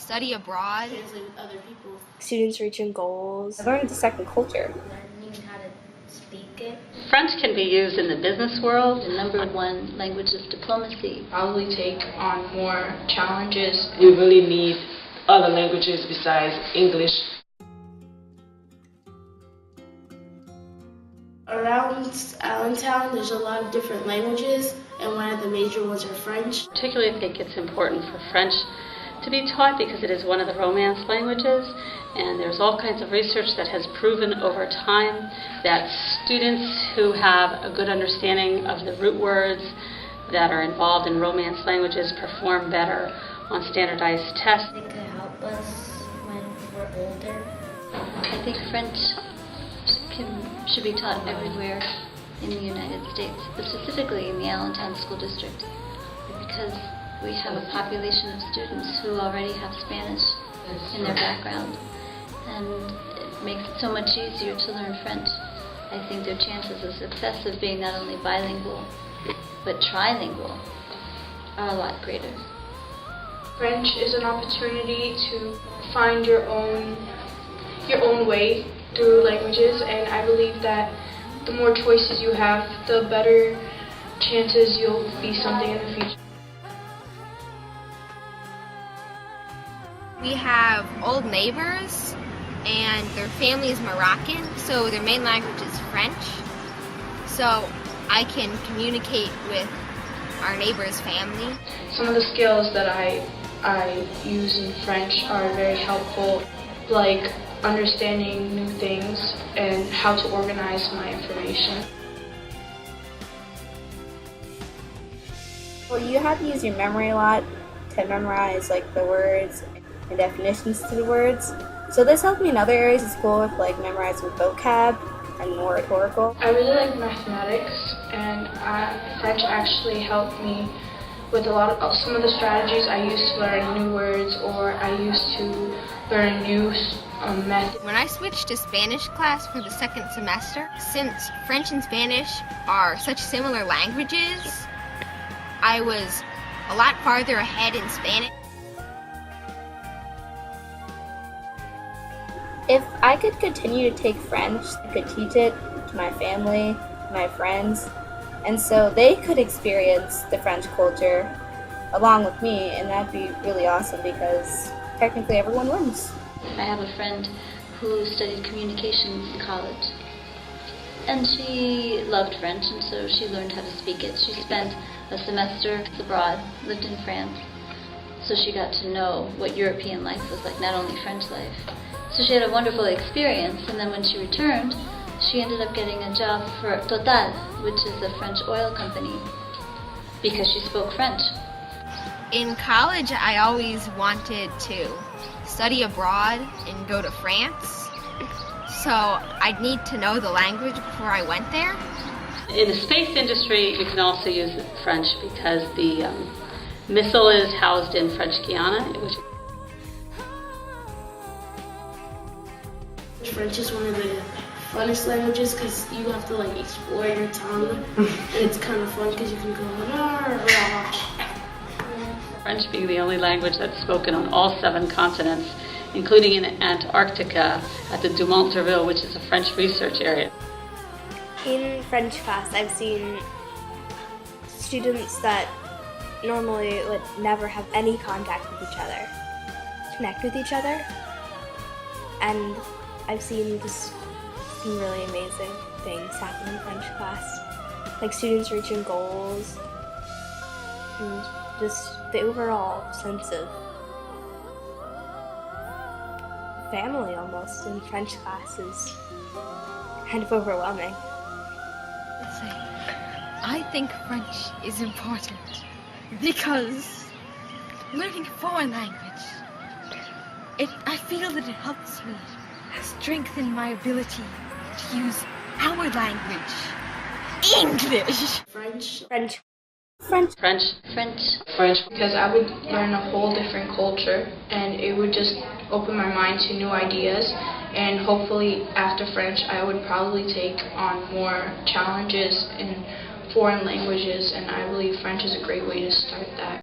study abroad. Translate with other people. Students reaching goals. Learning the second culture. Learning how to speak it. French can be used in the business world. The #1 language of diplomacy. Probably take on more challenges. We really need other languages besides English. Around Allentown, there's a lot of different languages, and one of the major ones are French. Particularly, I think it's important for French to be taught because it is one of the Romance languages, and there's all kinds of research that has proven over time that students who have a good understanding of the root words that are involved in Romance languages perform better on standardized tests. It could help us when we're older. I think French should be taught everywhere in the United States, but specifically in the Allentown School District, because we have a population of students who already have Spanish in their background, and it makes it so much easier to learn French. I think their chances of success of being not only bilingual, but trilingual are a lot greater. French is an opportunity to find your own way through languages, and I believe that the more choices you have, the better chances you'll be something in the future. We have old neighbors, and their family is Moroccan, so their main language is French. So I can communicate with our neighbor's family. Some of the skills that I use in French are very helpful, like understanding new things and how to organize my information. Well, you have to use your memory a lot to memorize like the words and definitions to the words. So this helped me in other areas of school with like memorizing vocab and more rhetorical. I really like mathematics, and French actually helped me with a lot of some of the strategies I used to learn new words, or I used to learn new method. When I switched to Spanish class for the second semester, since French and Spanish are such similar languages, I was a lot farther ahead in Spanish. If I could continue to take French, I could teach it to my family, my friends, and so they could experience the French culture along with me, and that'd be really awesome because technically everyone wins. I have a friend who studied communications in college, and she loved French, and so she learned how to speak it. She spent a semester abroad, lived in France, so she got to know what European life was like, not only French life. So she had a wonderful experience, and then when she returned, she ended up getting a job for Total, which is a French oil company, because she spoke French. In college, I always wanted to study abroad and go to France, so I'd need to know the language before I went there. In the space industry, you can also use French because the missile is housed in French Guiana, which French is one of the funnest languages because you have to like explore your tongue, and it's kind of fun because you can go rah, rah. French being the only language that's spoken on all 7 continents, including in Antarctica at the Dumont-D'Urville, which is a French research area. In French class, I've seen students that normally would never have any contact with each other connect with each other, and I've seen just some really amazing things happen in French class, like students reaching goals, and just the overall sense of family almost in French class is kind of overwhelming. I think French is important because learning a foreign language, I feel that it helps me strengthen my ability to use our language, English. French. French. French. French. Because I would learn a whole different culture, and it would just open my mind to new ideas, and hopefully after French I would probably take on more challenges in foreign languages, and I believe French is a great way to start that.